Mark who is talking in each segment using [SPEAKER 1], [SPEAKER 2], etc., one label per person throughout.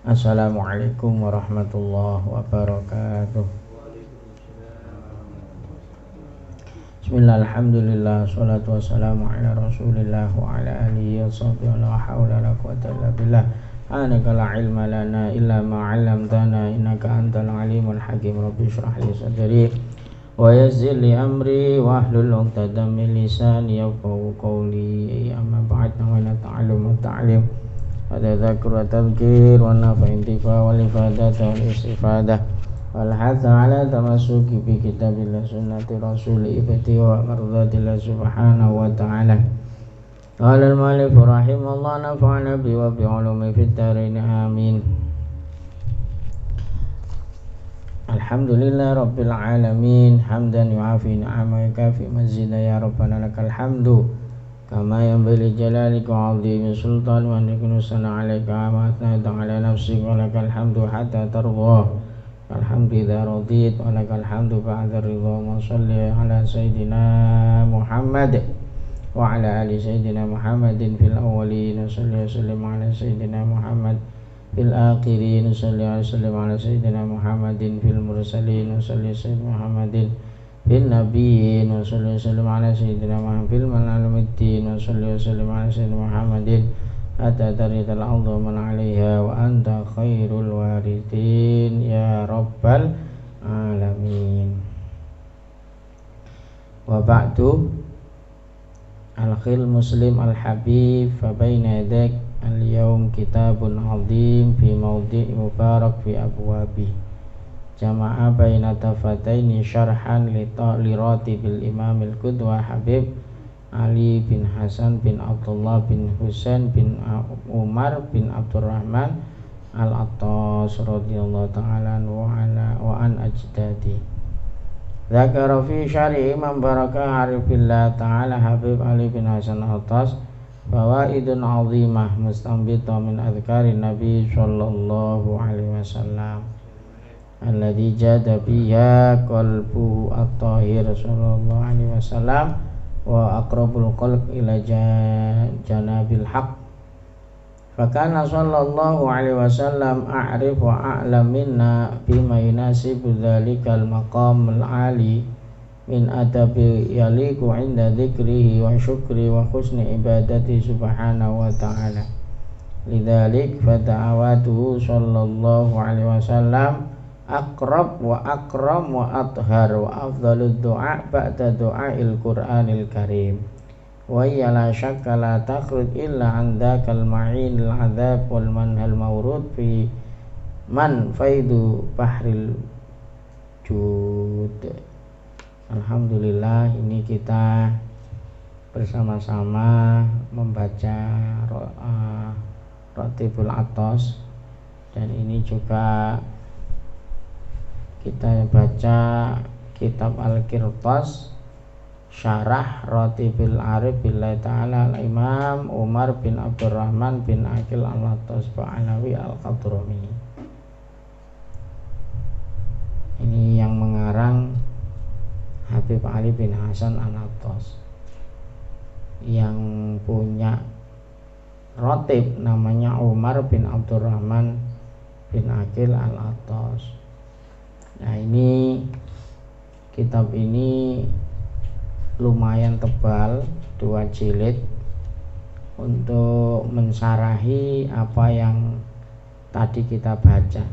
[SPEAKER 1] Assalamualaikum warahmatullahi wabarakatuh. Bismillah, alhamdulillah, salatu wassalamu ala rasulillah wa ala alihi wa sahbihi, la hawla la quwwata illa billah. Anaka la ilma lana illa ma 'allamtana innaka antal alimul hakim. Rabbi shrah li sadri wa yassir li amri wa hlul 'uqdatam min lisani yafqahu qawli. Amma ba'd, wa ta'allum wa ta'lim wa tadhakkur wa tadhkir wa nafa intifa wal ifadah wal istifadah wal hatha ala tamassuki bi kitabillah sunnati rasuli ibti wa mardatillah subhanahu wa ta'ala. Qala al-mu'allif rahimallahu nafa'ana bi wa bi ulumi fid dharain amin. Alhamdulillah rabbil alamin hamdan yu'afi ni'ama kafi mazida ya rabbana lakal hamdu kama yanbaghi jalalika wa 'azimi sultan wa niknu sana 'alaika ma athnayta 'ala nafsika wa lakal hamdu hatta tarda. Alhamdu idza radit wa lakal hamdu ba'da ridha. Wa shalli 'ala sayidina Muhammad wa 'ala ali sayidina Muhammadin fil awwalin wa salli wa sallim 'ala sayidina Muhammad fil akhirin. Salli wa sallim 'ala sayidina Muhammadin fil mursalin wa salli sayyidina Muhammadin fil nabiyyin wa salli wa sallim 'ala sayyidina Muhammad fil malalumiddin wa salli wa sallim 'ala sayyidina Muhammadin hatta taridal ardu man 'alaiha wa anta khairul warithin ya rabbal alamin. Wa ba'du, al-khil muslim al-habib, fa baina yadak al-yawm kitabun 'azim fi mawdi' mubarak fi abwabi jama'a baina tafataini syarhan li ratibil imamil qudwa Habib Ali bin Hasan bin Abdullah bin Husain bin Umar bin Abdurrahman al-Attas radhiyallahu ta'ala wa an ajdadi. Dzakara fi syari Imam Barakah Arifillah ta'ala Habib Ali bin Hasan al-Attas fawaidun 'azimah mustanbitah min adhkarin Nabi sallallahu alaihi wasallam alladhi jada biha qalbuhu at-tahir sallallahu alaihi wasallam wa aqrabul qalb ila janabil haqq. Fakana sallallahu alaihi wasallam a'rif wa a'lam minna bima yunasibu dhalikal maqamul ali min adabi yaliku inda dhikrihi wa syukri wa husni ibadati subhanahu wa ta'ala. Lidzalik fata'awatuhu sallallahu alaihi wasallam aqrab wa akram wa athhar wa afdalud du'a ba'da du'ail Qur'anil Karim wa hiya la syakka la takhruj illa an dzakal ma'inil adzab wal manhal mawrud fi man faidu bahril jud. Alhamdulillah, ini kita bersama-sama membaca Ratibul Attas, dan ini juga kita baca kitab Al-Qirtas Syarah Ratibul Arif billahi ta'ala al-Imam Umar bin Abdurrahman bin Aqil al-Attas Ba'alawi al-Qadrami. Ini yang mengarang Habib Ali bin Hasan al-Attas. Yang punya ratib namanya Umar bin Abdurrahman bin Aqil al-Attas. Nah, ini kitab ini lumayan tebal, 2 jilid, untuk mensarahi apa yang tadi kita baca.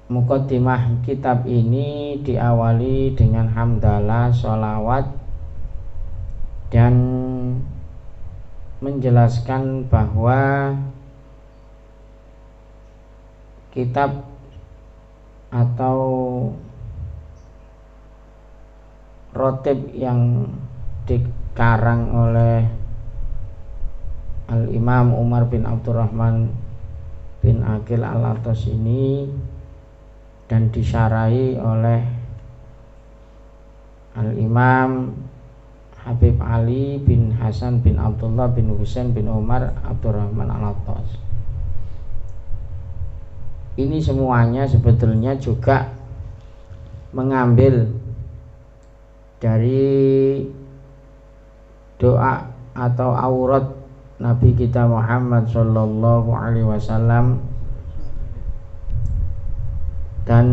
[SPEAKER 1] Muqaddimah kitab ini diawali dengan hamdalah, sholawat, dan menjelaskan bahwa kitab atau rotib yang dikarang oleh Al-Imam Umar bin Abdurrahman bin Aqil al-Attas ini dan disyarahi oleh Al-Imam Habib Ali bin Hasan bin Abdullah bin Husain bin Umar Abdurrahman al-Attas. Ini semuanya sebetulnya juga mengambil dari doa atau aurat Nabi kita Muhammad sallallahu alaihi wasallam, dan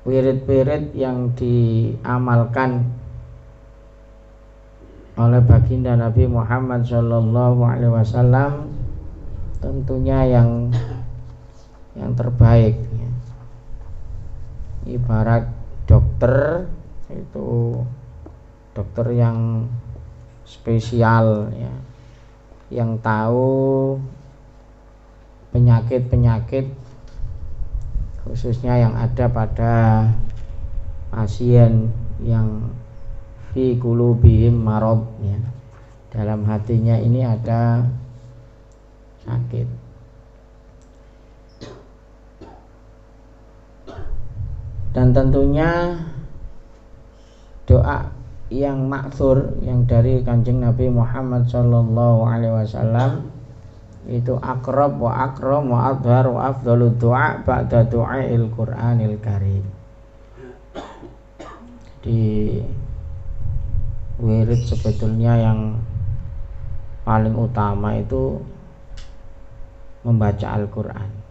[SPEAKER 1] wirid-wirid yang diamalkan oleh baginda Nabi Muhammad sallallahu alaihi wasallam tentunya yang terbaik ya. Ibarat dokter itu dokter yang spesial ya, yang tahu penyakit-penyakit khususnya yang ada pada pasien yang fi qulubihim marad ya, dalam hatinya ini ada sakit. Dan tentunya doa yang ma'thur yang dari Kanjeng Nabi Muhammad sallallahu alaihi wasallam itu akrab wa akram wa adhar wa afdhalud du'a ba'da du'ail Qur'anil Karim. Di wirid sebetulnya yang paling utama itu membaca Al-Qur'an.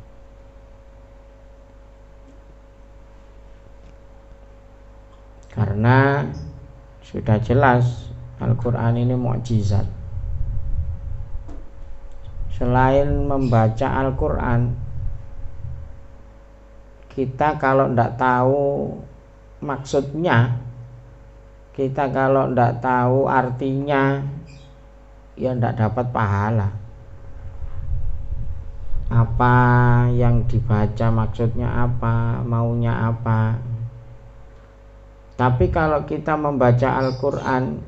[SPEAKER 1] Karena sudah jelas Al-Qur'an ini mukjizat. Selain membaca Al-Qur'an, kita kalau tidak tahu maksudnya, kita kalau tidak tahu artinya, ya tidak dapat pahala. Apa yang dibaca maksudnya apa, maunya apa. Tapi kalau kita membaca Al-Qur'an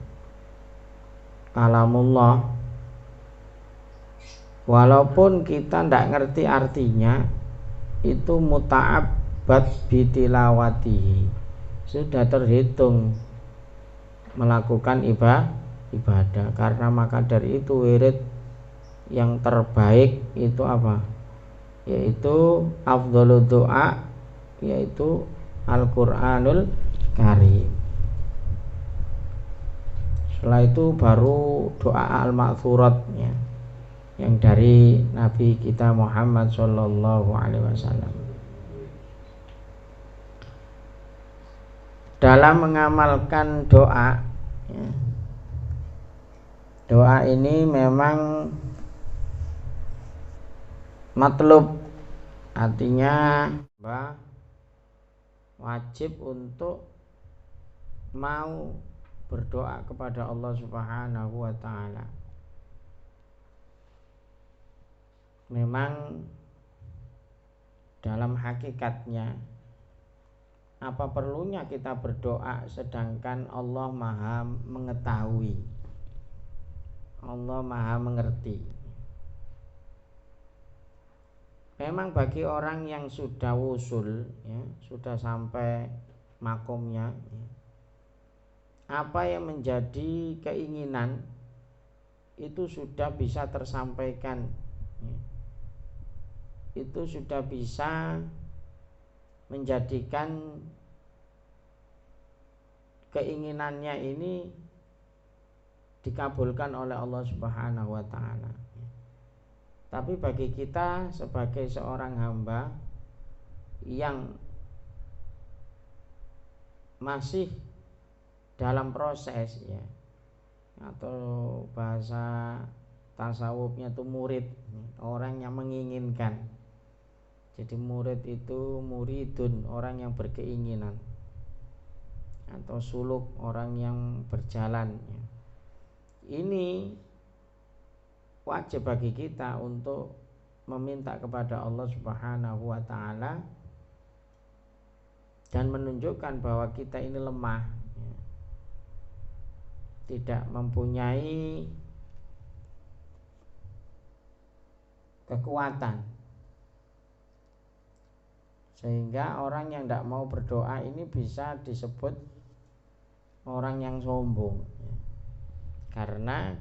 [SPEAKER 1] kalamullah, walaupun kita tidak ngerti artinya, itu muta'abbad bitilawatihi, sudah terhitung melakukan ibadah. Karena maka dari itu wirid yang terbaik itu apa? Yaitu afdhalud du'a, yaitu Al-Qur'anul Karim. Setelah itu baru doa al-ma'thurat ya, yang dari Nabi kita Muhammad sallallahu alaihi wasallam. Dalam mengamalkan doa ya, doa ini memang matlub, artinya wajib untuk mau berdoa kepada Allah Subhanahu wa ta'ala. Memang dalam hakikatnya apa perlunya kita berdoa sedangkan Allah Maha mengetahui, Allah Maha mengerti. Memang bagi orang yang sudah wusul ya, sudah sampai makomnya ya, apa yang menjadi keinginan itu sudah bisa tersampaikan ya. Itu sudah bisa menjadikan keinginannya ini dikabulkan oleh Allah Subhanahu wa ta'ala. Tapi bagi kita sebagai seorang hamba yang masih dalam proses ya, atau bahasa tasawufnya itu murid, orang yang menginginkan. Jadi murid itu muridun, orang yang berkeinginan, atau suluk, orang yang berjalan ya. Ini wajib bagi kita untuk meminta kepada Allah Subhanahu wa ta'ala dan menunjukkan bahwa kita ini lemah ya, tidak mempunyai kekuatan, sehingga orang yang tidak mau berdoa ini bisa disebut orang yang sombong ya, karena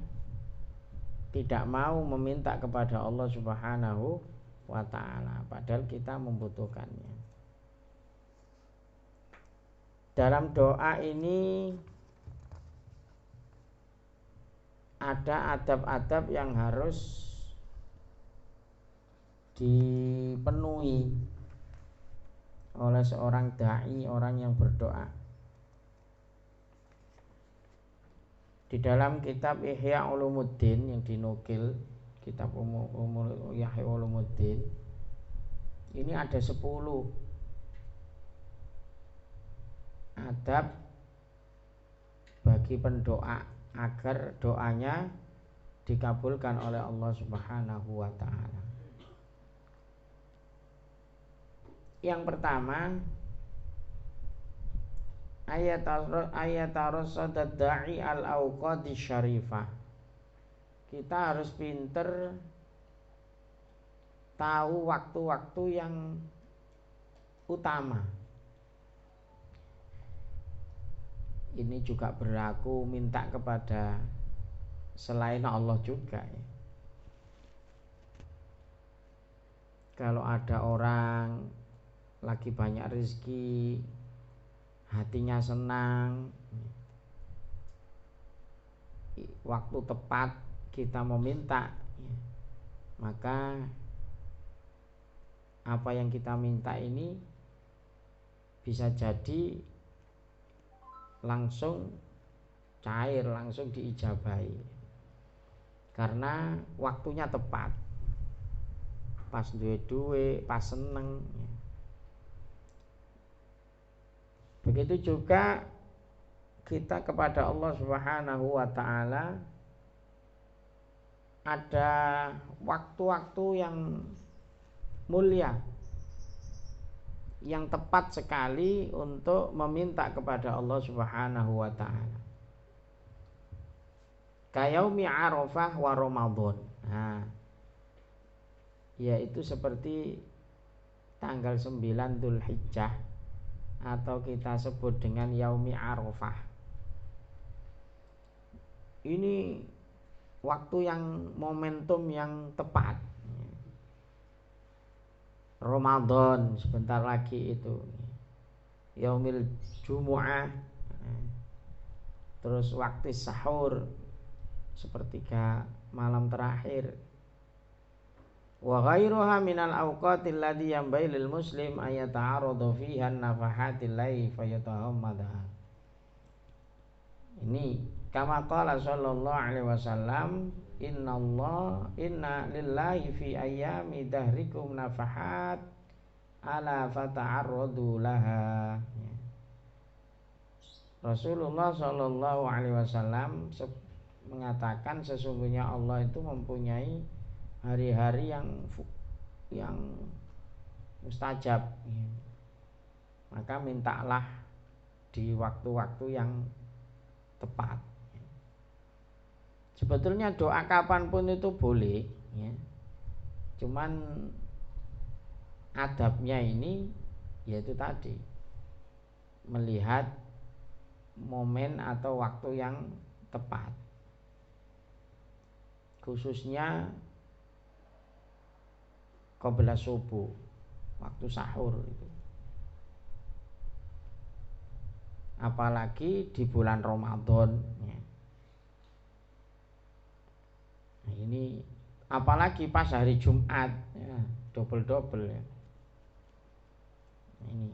[SPEAKER 1] tidak mau meminta kepada Allah Subhanahu wa ta'ala, padahal kita membutuhkannya. Dalam doa ini ada adab-adab yang harus dipenuhi oleh seorang dai, orang yang berdoa. Di dalam kitab Ihya Ulumuddin yang dinukil, kitab Ihya Ulumuddin, ini ada 10 adab bagi pendoa agar doanya dikabulkan oleh Allah Subhanahu wa taala. Yang pertama, ayatarassadat da'i al-awqati syarifah. Kita harus pinter tahu waktu-waktu yang utama. Ini juga berlaku minta kepada selain Allah juga ya. Kalau ada orang lagi banyak rezeki, hatinya senang, waktu tepat kita meminta, maka apa yang kita minta ini bisa jadi langsung cair, langsung diijabahi, karena waktunya tepat, pas duwe-duwe, pas seneng. Begitu juga kita kepada Allah Subhanahu wa taala ada waktu-waktu yang mulia, yang tepat sekali untuk meminta kepada Allah Subhanahu wa taala. Kayaumi Arafah wa Ramadan. Nah, yaitu seperti tanggal 9 Dzulhijjah atau kita sebut dengan Yaumi Arafah. Ini waktu yang momentum yang tepat. Ramadan sebentar lagi itu, Yaumil Jumu'ah, terus waktu sahur sepertiga malam terakhir. Wa ghairuha minal awqatil ladzi yanbaghi lil muslim ayata'aradu fiha nafahatil lahi fayatahammadha. Ini kama qala sallallahu alaihi wasallam, inna lillahi fi ayyami dahrikum nafahat ala fata'arradu laha. Rasulullah sallallahu alaihi wasallam mengatakan sesungguhnya Allah itu mempunyai hari-hari yang mustajab, maka mintalah di waktu-waktu yang tepat. Sebetulnya doa kapanpun itu boleh, ya. Cuman adabnya ini yaitu tadi, melihat momen atau waktu yang tepat, khususnya qabla subuh, waktu sahur itu. Apalagi di bulan Ramadan, ya. Nah, ini apalagi pas hari Jumat, ya, double ya. Nah, ini.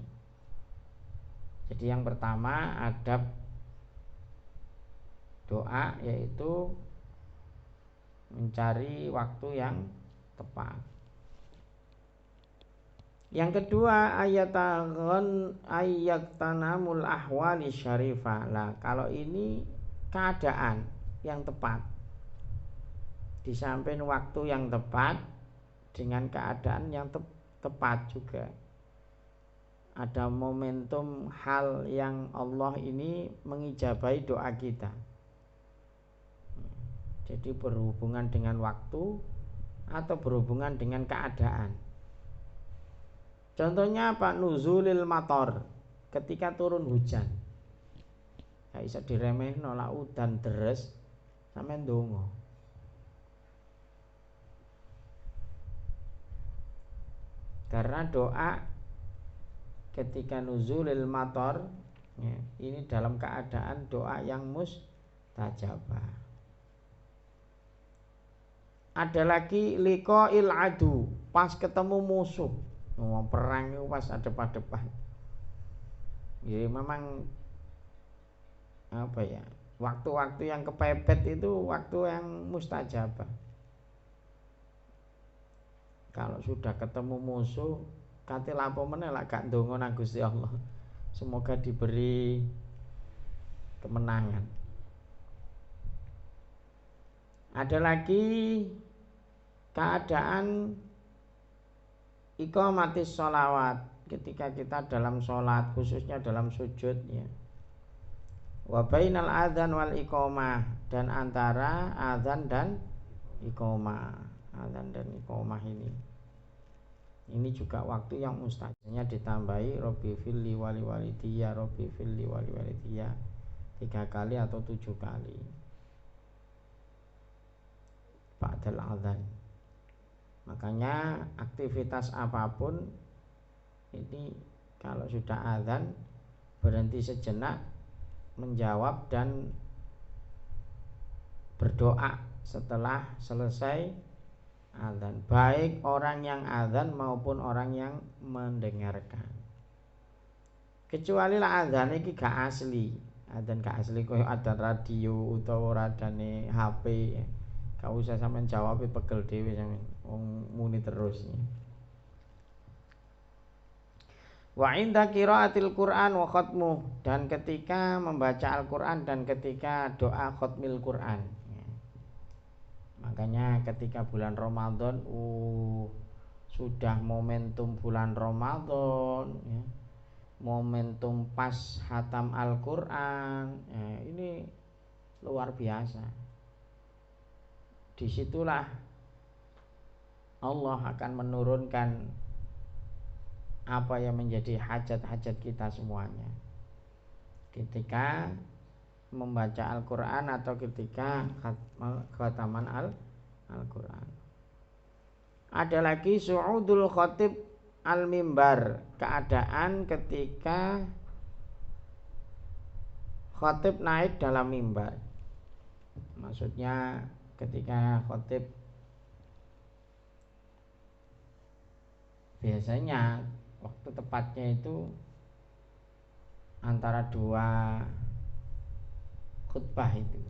[SPEAKER 1] Jadi yang pertama adab doa yaitu mencari waktu yang tepat. Yang kedua ayyatanamul ahwali syarifah. Lah, kalau ini keadaan yang tepat, di samping waktu yang tepat dengan keadaan yang tepat juga. Ada momentum hal yang Allah ini mengijabahi doa kita. Jadi berhubungan dengan waktu atau berhubungan dengan keadaan. Contohnya apa? Nuzulil mator, ketika turun hujan. Gak bisa diremeh, nolak udan deres sampai ndonga. Karena doa ketika nuzulil mator, ya, ini dalam keadaan doa yang mustajabah. Ada lagi liqa'il adu, pas ketemu musuh. Perang itu pas depan-depan. Jadi memang apa ya? Waktu-waktu yang kepepet itu waktu yang mustajabah. Kalau sudah ketemu musuh, kate lapo meneh lak gak ndonga nang Gusti Allah. Semoga diberi kemenangan. Ada lagi keadaan iqamatis sholawat, ketika kita dalam sholat, khususnya dalam sujud ya. Wa bainal adzan wal iqamah, dan antara adzan dan iqamah. Adzan dan iqamah ini juga waktu yang mustajabnya ditambahi Rabbi filli wali walidiyya, Rabbi filli wali walidiyya 3 kali atau 7 kali ba'dal adzan. Makanya aktivitas apapun ini kalau sudah adzan berhenti sejenak, menjawab dan berdoa setelah selesai adzan, baik orang yang adzan maupun orang yang mendengarkan. Kecuali lah adzan iki gak asli, adzan gak asli koyo adzan radio utawa radane HP. Gak usah sampean jawab pegel dhewe sampean wong muni terus. Wa inda qiraatil Qur'an wa khatmuh, dan ketika membaca Al-Qur'an dan ketika doa khatmil Qur'an. Makanya ketika bulan Ramadan sudah momentum bulan Ramadan ya, momentum pas hatam Al-Qur'an ya, ini luar biasa. Disitulah Allah akan menurunkan apa yang menjadi hajat-hajat kita semuanya ketika membaca Al-Quran atau ketika khataman Al-Quran. Ada lagi su'udul khatib al-mimbar, keadaan ketika khatib naik dalam mimbar. Maksudnya ketika khatib biasanya waktu tepatnya itu antara 2 khutbah, itu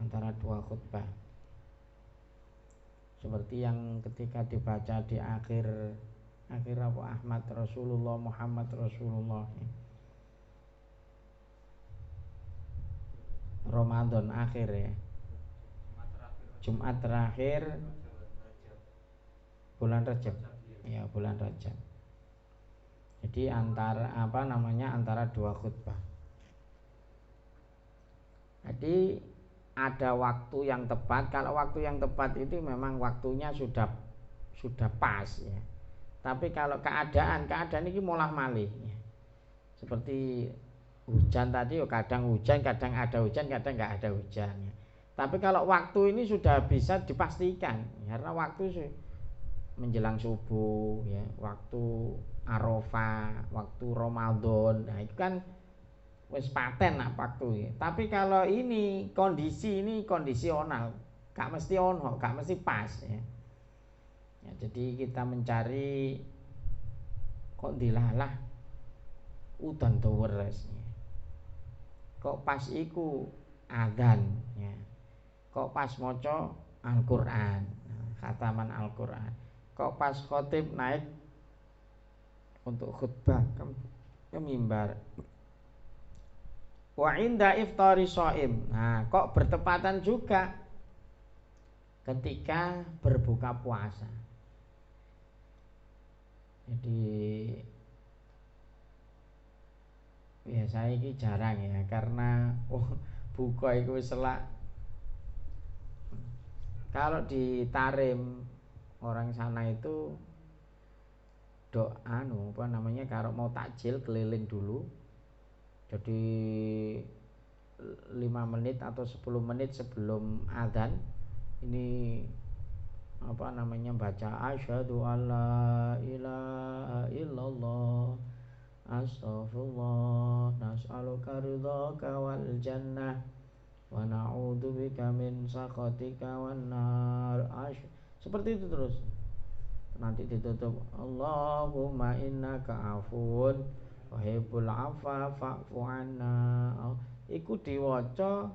[SPEAKER 1] antara 2 khutbah, seperti yang ketika dibaca di akhir Abu Ahmad Rasulullah Muhammad Rasulullah Ramadan akhir ya, Jumat terakhir bulan Rajab ya, bulan Rajab. Jadi antara 2 khutbah. Jadi ada waktu yang tepat. Kalau waktu yang tepat itu memang waktunya sudah pas ya. Tapi kalau keadaan ini molah malih ya. Seperti hujan tadi, kadang hujan, kadang ada hujan, kadang nggak ada hujan ya. Tapi kalau waktu ini sudah bisa dipastikan ya, karena waktu menjelang subuh ya, waktu Arafah, waktu Ramadan. Nah, itu kan wis paten nak waktu. Tapi kalau ini kondisional, gak mesti ono, gak mesti pas ya. Ya, jadi kita mencari kok dilalah udan deres ya. Kok pas iku adzan ya. Kok pas maca Al-Qur'an, khataman Al-Qur'an. Kok pas khatib naik untuk khutbah ke mimbar. Wa inda iftari shaim. Nah, kok bertepatan juga ketika berbuka puasa. Jadi biasanya ini jarang ya, karena buka itu selak. Kalau di Tarim orang sana itu kalau mau takjil keliling dulu. Jadi 5 menit atau 10 menit sebelum adzan ini baca asyhadu alla ilaha illallah astaghfirullah nas'aluka ridhaka wal jannah wa na'udzubika min sakhatika wan nar. Seperti itu terus. Nanti ditutup Allahumma innaka afun tuhibbul afwa fa'fu anna. Iku diwaca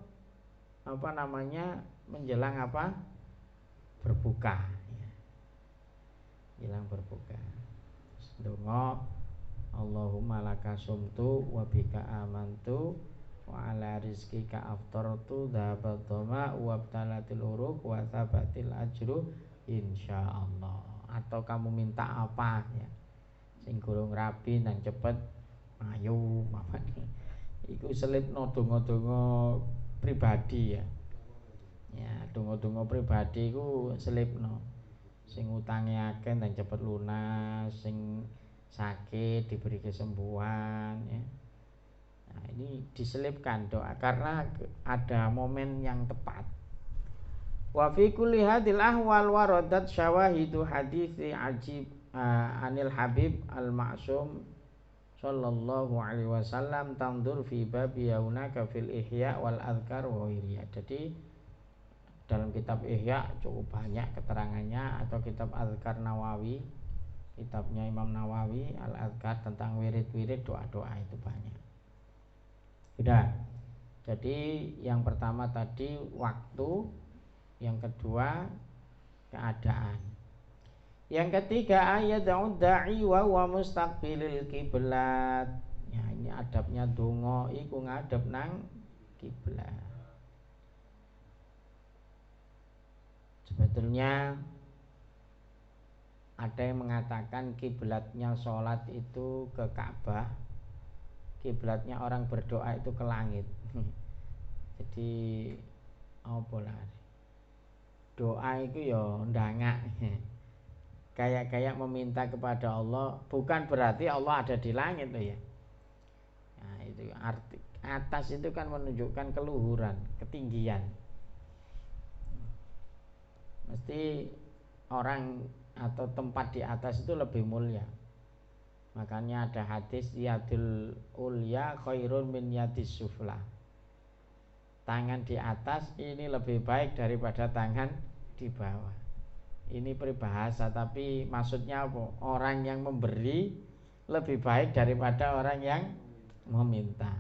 [SPEAKER 1] apa namanya menjelang apa? Berbuka. Jelang berbuka. Donga Allahumma laka sumtu wa bika amantu wa ala rizqika aftartu dhahabat dhama wa abtalatil uruq wa thabatil ajru insyaallah. Atau kamu minta apa ya sing gurung rabi dan cepet ayo mamane iku selipno donga-donga pribadi ya. Ya donga-donga pribadi iku selipno sing utange akeh dan cepet lunas, sing sakit diberi kesembuhan ya. Nah, ini diselipkan doa karena ada momen yang tepat. Wa fi kulli hadhil ahwal waradat syawahidu hadithi ajib anil habib al ma'sum sallallahu alaihi wasallam tandur fi babi yaunaka fil ihya wal adhkar wa ghairiha. Jadi dalam kitab Ihya cukup banyak keterangannya, atau kitab Adhkar Nawawi, kitabnya Imam Nawawi Al-Adhkar tentang wirid-wirid doa-doa itu banyak. Sudah. Jadi yang pertama tadi waktu, yang kedua keadaan, yang ketiga ayad'ud da'i wa huwa mustaqbilil kiblat. Ya ini adabnya donga iku ngadep nang kiblat. Sebetulnya ada yang mengatakan kiblatnya sholat itu ke Ka'bah, kiblatnya orang berdoa itu ke langit. Jadi apa lah? Doa itu ya ndangak. Kayak meminta kepada Allah, bukan berarti Allah ada di langit loh ya. Nah, itu arti atas itu kan menunjukkan keluhuran, ketinggian. Mesti orang atau tempat di atas itu lebih mulia. Makanya ada hadis yadul ulya khairun min yadis sufla. Tangan di atas ini lebih baik daripada tangan di bawah. Ini peribahasa, tapi maksudnya apa? Orang yang memberi lebih baik daripada orang yang meminta.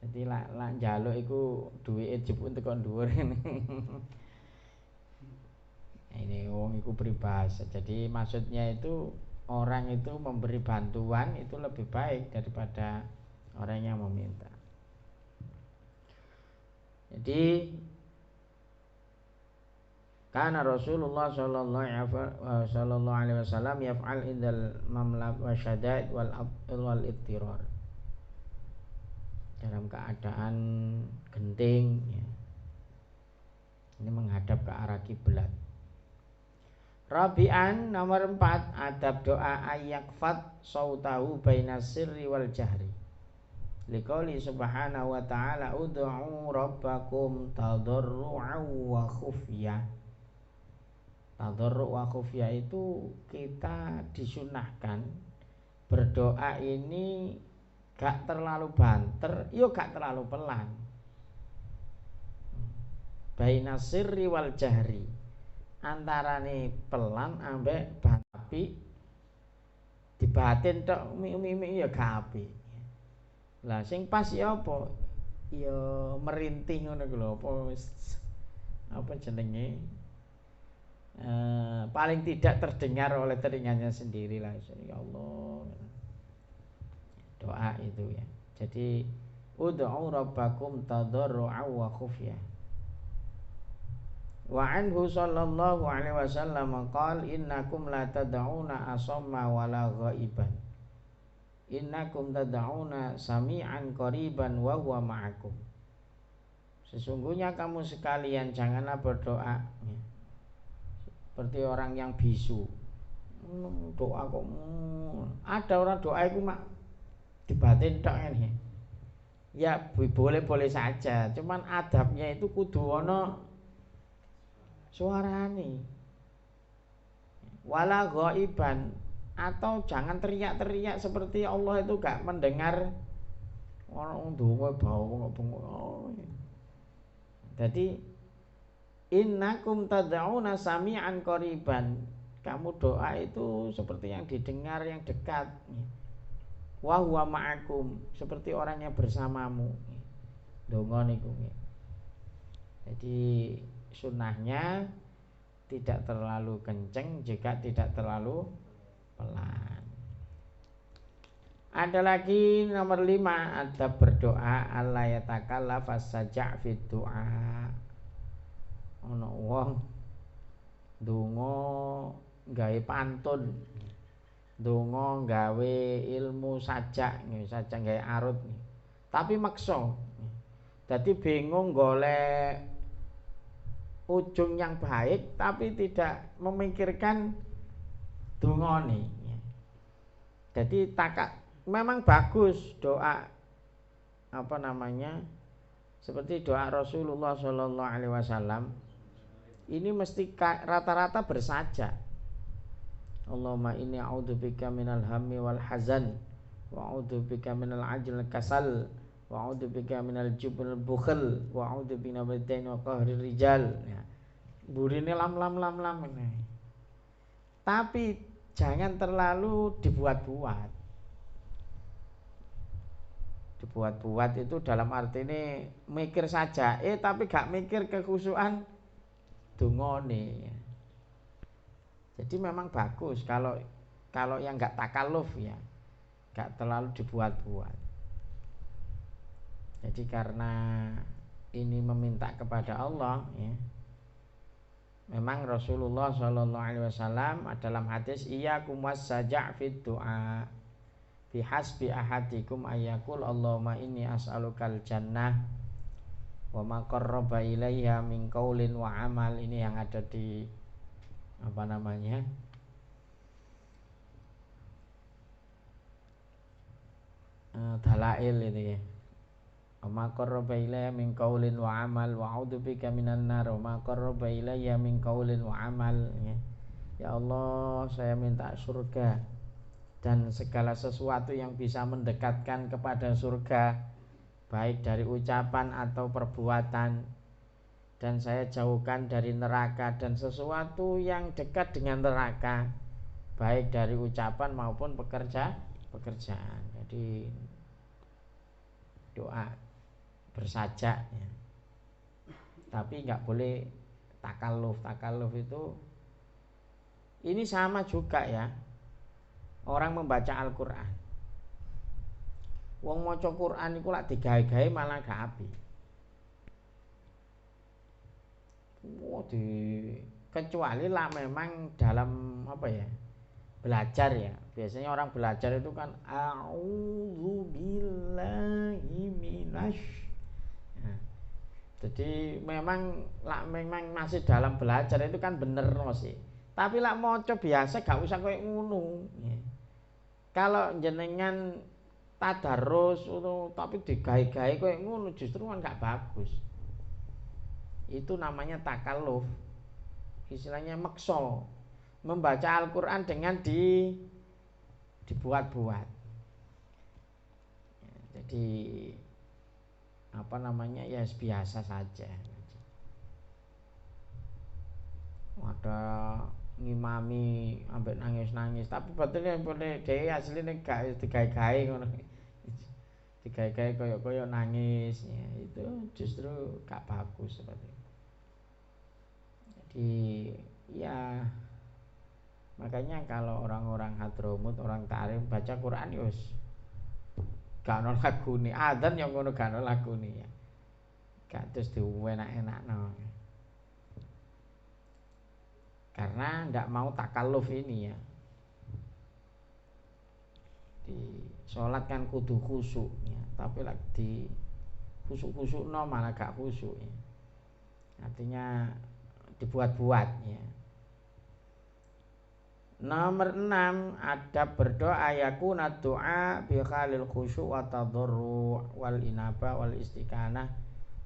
[SPEAKER 1] Jadi lak njaluk iku duwike jebul tekan dhuwur. Ini wong iku peribahasa. Jadi maksudnya itu orang itu memberi bantuan itu lebih baik daripada orang yang meminta. Jadi karena Rasulullah sallallahu alaihi wasallam yaf'al indal mamlak wa syada'id wal ittirar. Dalam keadaan genting ya. Ini menghadap ke arah kiblat. Rabi'an nomor 4 adab doa ayyakfat sautahu baina sirri wal jahri. Liqouli subhanahu wa ta'ala ud'u rabbakum tadarru'an wa khufyah. Tadarru' wa khufyah itu kita disunahkan berdoa ini gak terlalu banter, yo gak terlalu pelan. Baina sirri wal jahri. Antarane pelan ambek tapi dibatin tok mimi ya gak apik. Lah sing pas ya apa? Ya merintih ngono ku lho, apa jenenge? Paling tidak terdengar oleh telinganya sendiri lah. Ya Allah. Doa itu ya. Jadi ud'u rabbakum tadarru'an wa khufyah. Wa anhu sallallahu alaihi wasallam qala innakum la tad'una asamma wala ghaiban. Innakum tad'una sami'an qariban wa huwa ma'akum. Sesungguhnya kamu sekalian janganlah berdoa ya, seperti orang yang bisu. Doa kok ada orang doa itu mak dibatin tok ini. Ya boleh-boleh saja, cuman adabnya itu kudu ana suarane. Wala ghaiban, atau jangan teriak-teriak seperti Allah itu gak mendengar orang ndonga bau kok bengok. Jadi innakum tad'una sami'an qariban. Kamu doa itu seperti yang didengar, yang dekat. Wa huwa ma'akum, seperti orang yang bersamamu. Donga niku. Jadi sunnahnya tidak terlalu kenceng juga tidak terlalu pelan. Ada lagi nomor 5, ada berdoa alla yatakallaf as-saja' fi du'a. Ono wong donga gawe pantun, donga gawe ilmu sajak, sajak gawe arut, tapi maksa. Jadi bingung golek ujung yang baik tapi tidak memikirkan dungane. Jadi memang bagus doa seperti doa Rasulullah Shallallahu Alaihi Wasallam ini mesti rata-rata bersajak. Allahumma inni a'udzubika minal hammi wal hazan wa a'udzubika minal ajl kasal wa a'udzubika minal jubnil bukhl wa a'udzubika minad dain wa qahrir rijal. Ya. Burine lam. Tapi jangan terlalu dibuat-buat. Dibuat-buat itu dalam arti ini mikir saja, tapi gak mikir kekhusyuan dungane. Jadi memang bagus kalau yang gak takalluf ya, gak terlalu dibuat-buat. Jadi karena ini meminta kepada Allah ya. Memang Rasulullah Shallallahu Alaihi Wasallam dalam hadis iyyakum was-saja' fid du'a bihasbi ahadikum ayyakul Allahumma inni as'alukal jannah wa ma qarraba ilaiha min qaulin wa amal. Ini yang ada di Dalail ini ya. Wa ma qarraba ilayya min qaulin wa amal wa a'udzubika minan nar wa ma qarraba ilayya min qaulin wa amal ya. Ya Allah, saya minta surga dan segala sesuatu yang bisa mendekatkan kepada surga baik dari ucapan atau perbuatan, dan saya jauhkan dari neraka dan sesuatu yang dekat dengan neraka baik dari ucapan maupun pekerjaan. Jadi doa bersajak ya. Tapi nggak boleh takalluf itu ini sama juga ya. Orang membaca Al-Qur'an, wong maca Qur'an iku lak digawe-gawe malah gak apik. Kecuali lah memang dalam belajar ya. Biasanya orang belajar itu kan a'udzubillahi minasy. Jadi memang masih dalam belajar itu kan bener sih. Tapi lah maca biasa gak usah koyo ngono. Kalau jenengan tadarus tapi digawe-gawe koyo ngono justru kan gak bagus. Itu namanya takalluf. Istilahnya maksa. Membaca Al-Qur'an dengan dibuat-buat. Ya, jadi ya biasa saja. Ada ngimami ambek nangis-nangis, tapi betulnya dhewe asline gak digawe-gawe ngono. Digawe-gawe koyo nangis ya, itu justru gak bagus seperti itu. Jadi ya makanya kalau orang-orang Hadramut, orang Tarim baca Quran yus gak ono lagune, adzan yang ngono gak ono lagune ya. Gak terus diwenak-enakno. Karena ndak mau takalluf ini ya. Di sholat kan kudu khusyuk ya, tapi lagi di khusyuk malah gak khusyuk ya. Artinya dibuat-buat ya. Nomor 6, ada berdoa yakuna doa bi khalil khusyuk wa tadarru wal inaba wal istiqanah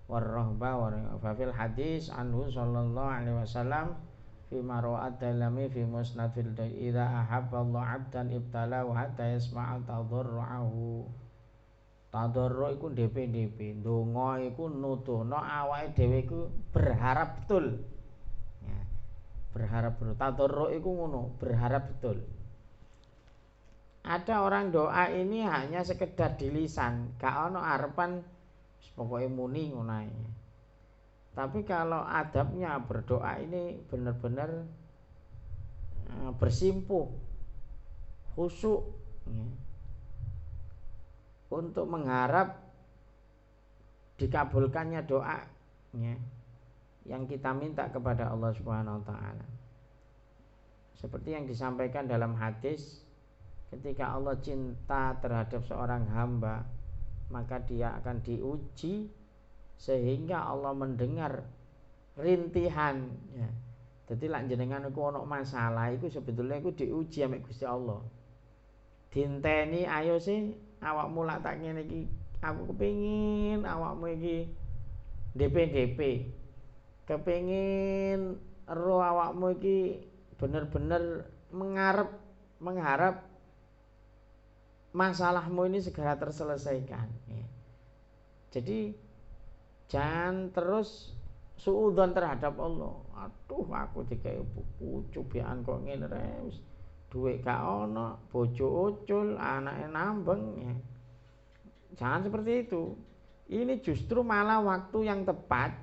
[SPEAKER 1] war rahba wa fil hadis anhu sallallahu alaihi wasallam fi marwa'at dalami fi musnadil idza ahabba Allah 'abdan ibtalahu hatta yasma'a tadarru'ahu. Tadarruk iku ndhepe-ndhepe, ndonga iku nuduhno awake dhewe iku berharap betul. Ya, berharap betul. Tadarruk iku ngono, berharap betul. Ada orang doa ini hanya sekedar di lisan, gak ono arepan pokoknya muni ngono ae. Tapi kalau adabnya berdoa ini benar-benar bersimpuh, khusyuk, ya, untuk mengharap dikabulkannya doa, ya, yang kita minta kepada Allah Subhanahu wa taala. Seperti yang disampaikan dalam hadis, ketika Allah cinta terhadap seorang hamba, maka dia akan diuji sehingga Allah mendengar rintihan, ya. Jadi lak jenengan iku ana masalah iku sebetulnya iku diuji ambek Gusti Allah. Dinteni ayo sih awakmu lak tak ngene iki, aku kepengin awakmu iki DP. Kepengin ro awakmu iki bener-bener mengharap masalahmu ini segera terselesaikan, ya. Jadi jangan terus suudzon terhadap Allah. Aduh, aku dikai buku cobian kok ngene wis duit gak ono, bojo ucul, anake nambeng, ya. Jangan seperti itu. Ini justru malah waktu yang tepat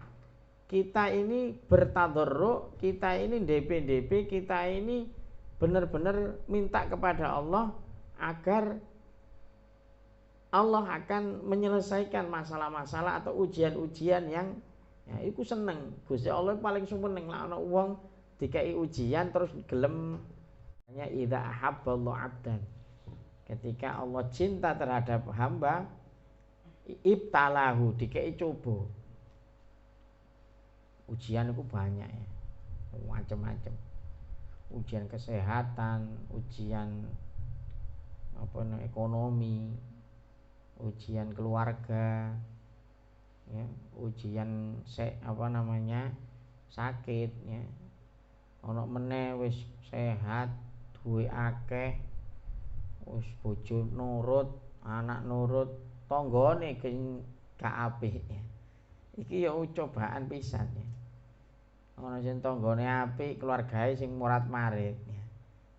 [SPEAKER 1] kita ini bertadarruk, kita ini DP, kita ini benar-benar minta kepada Allah agar Allah akan menyelesaikan masalah-masalah atau ujian-ujian yang, ya, iku seneng. Gusti Allah paling seneng lah ana wong dikai ujian terus gelem. Hanya idza ahabballahu 'abdan. Ketika Allah cinta terhadap hamba, ibtalahu, dikai coba. Ujian itu banyak, ya, macam-macam. Ujian kesehatan, ujian ekonomi, ujian keluarga, ya, ujian sakit, ya. Ono meneh wis sehat, duwe akeh, wis bojo nurut, anak nurut, tanggane gak apik, ya. Iki ya cobaan pisan, ya. Ono sing tanggane apik, keluargae sing murat-marit, ya.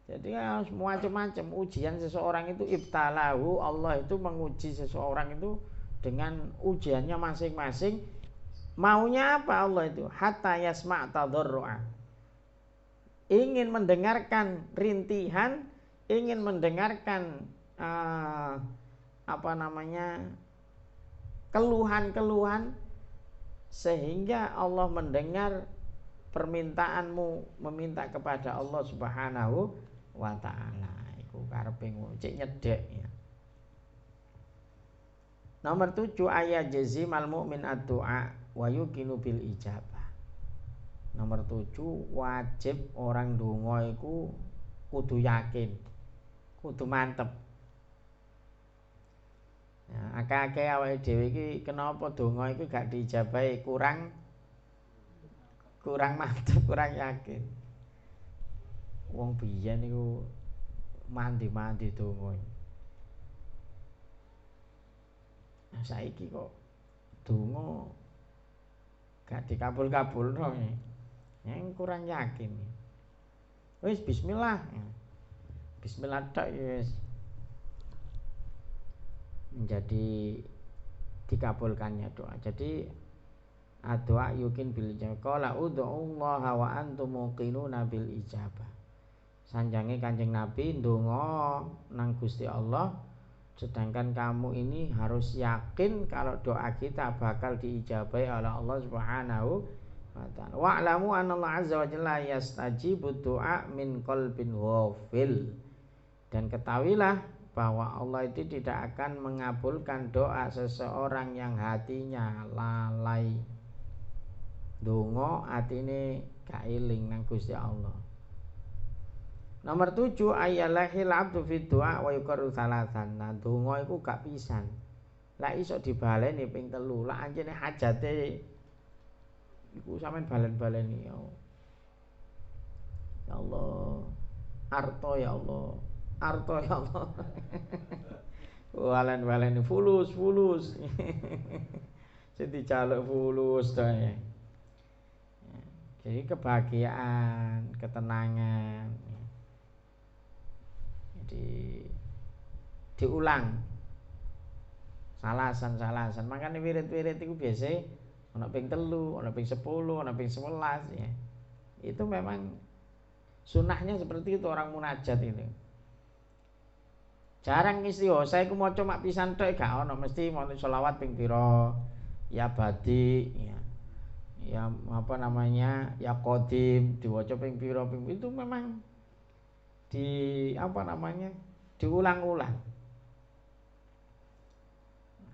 [SPEAKER 1] Jadi harus macam-macam ujian seseorang itu ibtalahu, Allah itu menguji seseorang itu dengan ujiannya masing-masing. Maunya apa Allah itu? Hatta yasma' tadarru'a. Ingin mendengarkan rintihan, ingin mendengarkan keluhan-keluhan, sehingga Allah mendengar permintaanmu, meminta kepada Allah Subhanahu wa ta'ala. Iku karepe cek nyedek, ya. Nomor 7, ayat jazimal mu'min ad-du'a wa yuqinu bil ijabah. Nomor 7, wajib orang donga iku kudu yakin, kudu mantep. Ya, akeh-akeh awake dhewe iki kenapa donga iku gak diijabahi, kurang mantep, kurang yakin. Wong biyen niku mandi donga. Nah, saiki kok donga gak dikabul-kabulno, ya. Yang kurang yakin. Wis bismillah. Ya. Bismillah tok wis menjadi dikabulkannya doa. Jadi doa yukin bil ijabah. Qala ud'ullaha wa antum muqinuna bil ijabah. Sanjange Kanjeng Nabi ndonga nang Gusti Allah, sedangkan kamu ini harus yakin kalau doa kita bakal diijabahi oleh Allah Subhanahu wa ta'ala. Wa'lamu anna Allah azza wa jalla yastajibu du'a min qalbin ghafil. Dan ketahuilah bahwa Allah itu tidak akan mengabulkan doa seseorang yang hatinya lalai. Donga atine gak eling nang Gusti Allah. Nomor 7, ayyalahil abdu fi du'a wa yukarru salatan. Nah, donga iku gak pisan. Lah iso dibaleni ping 3. Lah anjene hajate iku sampean balen-baleni, ya. Ya Allah, arto ya Allah, arto ya Allah. Walen-walen fulus. Sing dijaluk fulus to ya. Jadi kebahagiaan, ketenangan. Jadi diulang. Salasan. Makanya wirid-wirid itu biasa ana ping 3, ana ping 10, ana ping 11 ya. Itu memang sunahnya seperti itu orang munajat itu. Jarang istighosa iku maca mak pisan tok gak ono, mesti maca selawat ping pira. Ya badi ya. Ya apa namanya? Ya qadim diwaca ping pira itu memang di apa namanya? Diulang-ulang.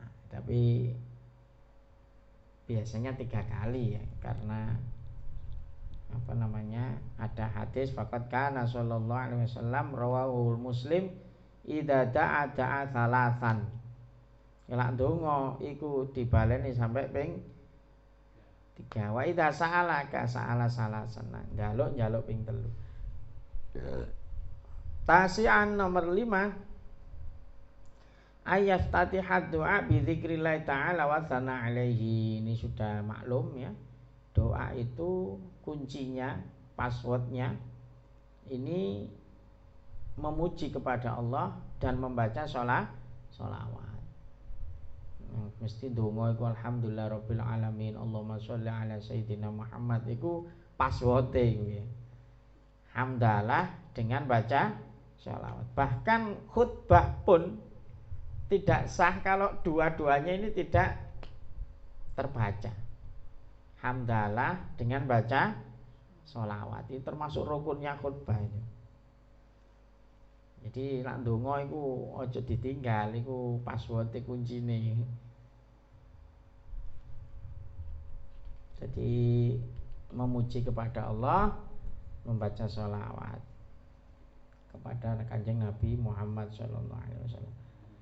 [SPEAKER 1] Nah, tapi biasanya 3 kali ya, karena apa namanya? Ada hadis faqad kana sallallahu alaihi wasallam rawahul Muslim idza da'a salasan. Nek ndonga iku dibaleni sampai ping 3. Wa idza sa'ala salasan. Njaluk ping 3. Tasian nomor 5 ayaftatihat doa bi dzikrillah ta'ala wa tsana alaihi. Ini sudah maklum ya. Doa itu kuncinya, passwordnya ini memuji kepada Allah dan membaca sholawat. Mesti donga iku alhamdulillah rabbil alamin Allahumma sholli ala sayyidina Muhammad iku passworde ya. Hamdalah dengan baca sholawat. Bahkan khutbah pun tidak sah kalau dua-duanya ini tidak terbaca. Hamdalah dengan baca sholawat itu termasuk rukunnya khutbah itu. Jadi nek ndonga iku aja ditinggal, iku password kuncine. Jadi memuji kepada Allah, membaca sholawat kepada Kanjeng Nabi Muhammad sallallahu alaihi wasallam.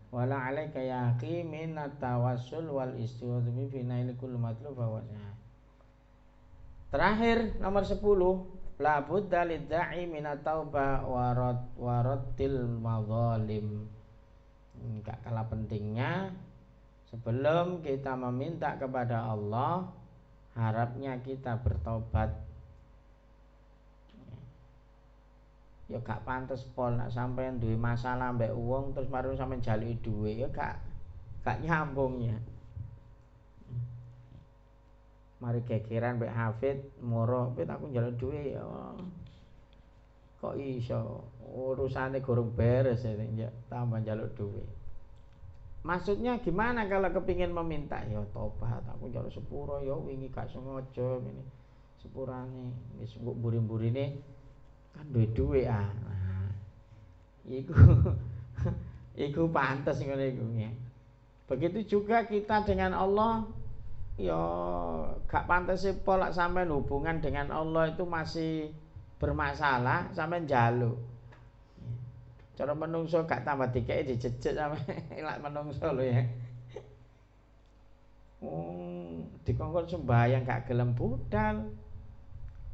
[SPEAKER 1] Wala alaika ya akhi min at-tawassul wal istighfar fi nail kulli matlub wa wajah. Terakhir nomor 10, la budda lidda'i minat taubah waradil madzalim. Enggak kalah pentingnya sebelum kita meminta kepada Allah, harapnya kita bertobat. Ya gak pantes pol nek sampean duwe masalah mbek wong terus mari sampean jaluki dhuwit ya gak nyambung ya. Mari gegeran mbek Hafid moro pit aku njaluk dhuwit ya. Kok iso urusane gorong beres ya tambah njaluk dhuwit. Maksudnya gimana kalau kepingin meminta ya tobat, aku njaluk sepuro ya wingi gak sengaja ngene. Sepurane wis mbok mburi-mburine kan duwe dhuwit ah. Nah, iku pantes ngono iku ya. Begitu juga kita dengan Allah. Ya gak pantes pol lak sampean hubungan dengan Allah itu masih bermasalah sampean njaluk. Cara menungso gak tambah dikeki dijejet sampe lak menungso lho ya. Dikongkon sembahyang gak gelem budal.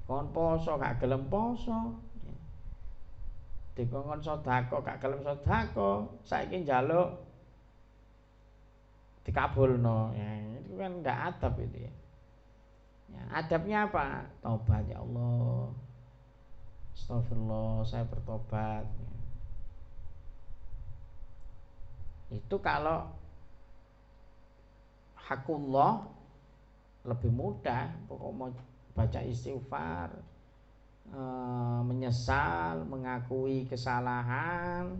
[SPEAKER 1] Kon poso gak gelem poso. Dikongkon sedekah gak gelem sedekah, saiki njaluk dikabulno ya, itu kan enggak adab itu ya. Ya, adabnya apa? Taubat ya Allah. Astagfirullah, saya bertobat ya. Itu kalau hakullah lebih mudah, pokok mau baca istighfar, menyesal, mengakui kesalahan,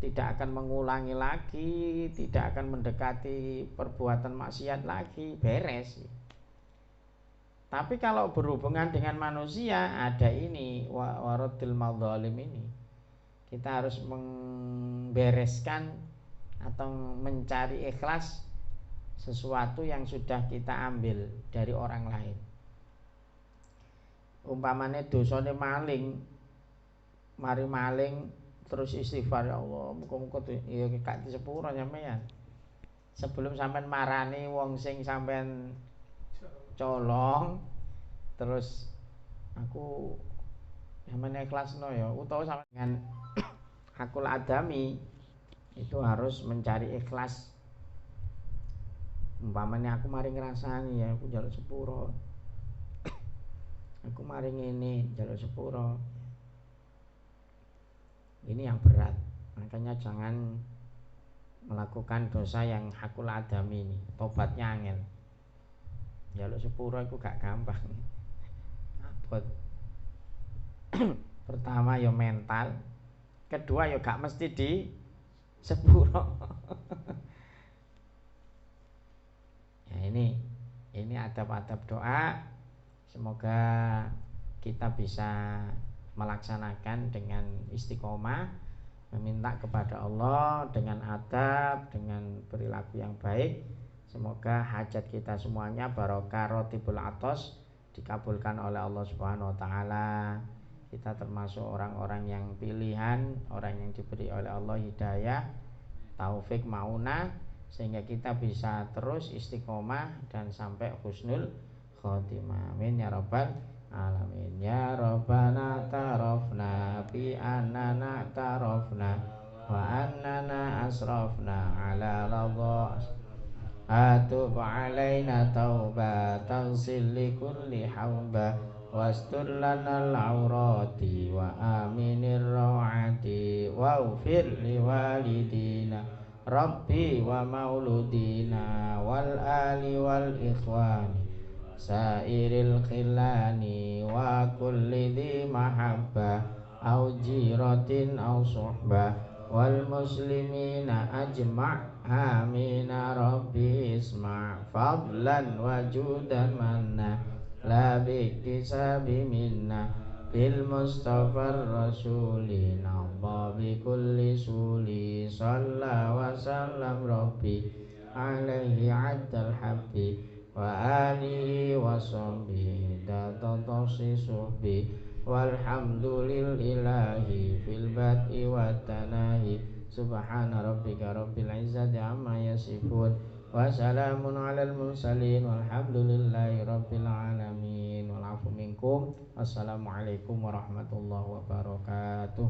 [SPEAKER 1] tidak akan mengulangi lagi, tidak akan mendekati perbuatan maksiat lagi, beres. Tapi kalau berhubungan dengan manusia ada ini waradil madzalim ini. Kita harus membereskan atau mencari ikhlas sesuatu yang sudah kita ambil dari orang lain. Umpamanya dosane maling, mari maling terus istighfar ya Allah, muga-muga ya gak disepuro sampean. Sebelum sampean marani wong sing sampean colong, terus aku sampean ikhlasno ya utawa sampean dengan hakul adami Itu harus mencari ikhlas. Umpamanya aku mari ngrasani ya aku njaluk sepuro, aku mari ngene njaluk sepuro, ini yang berat. Makanya jangan melakukan dosa yang hakul adami ini. Tobatnya angel. Njaluk sepuro itu gak gampang. Abot. Pertama ya mental, kedua ya gak mesti di sepuro. Ya ini adab-adab doa. Semoga kita bisa melaksanakan dengan istiqomah, meminta kepada Allah dengan adab, dengan perilaku yang baik. Semoga hajat kita semuanya barokah rotibul atos dikabulkan oleh Allah Subhanahu wa taala. Kita termasuk orang-orang yang pilihan, orang yang diberi oleh Allah hidayah, taufik maunah, sehingga kita bisa terus istiqomah dan sampai husnul khotimah. Amin ya rabbal alamin. Ya rabbana tarafna bi annana tarafna wa annana asrafna ala radha atub alaina tauba tagsil li kulli hauba wastur lana al-aurati wa aminir rawati wa ufir li walidina Rabbi wa mauludina wal ali wal ikhwani sairil khilani wa kulli dhi mahabbah au jiratin au suhbah wal muslimina ajma' amina Rabbi isma' fadlan wa judan manna la biktisabi minna bil mustafa rasulin Allah bi kulli suli salla wa sallam Rabbi alaihi addal habbi wa alihi wa sahbihi datatosi suhbi walhamdulillahi fil bad'i wa tanahi subhana rabbika rabbil izzati amma yasifun wa salamun alal mursalin walhamdulillahi rabbil alamin wal afu minkum. Assalamualaikum warahmatullahi wabarakatuh.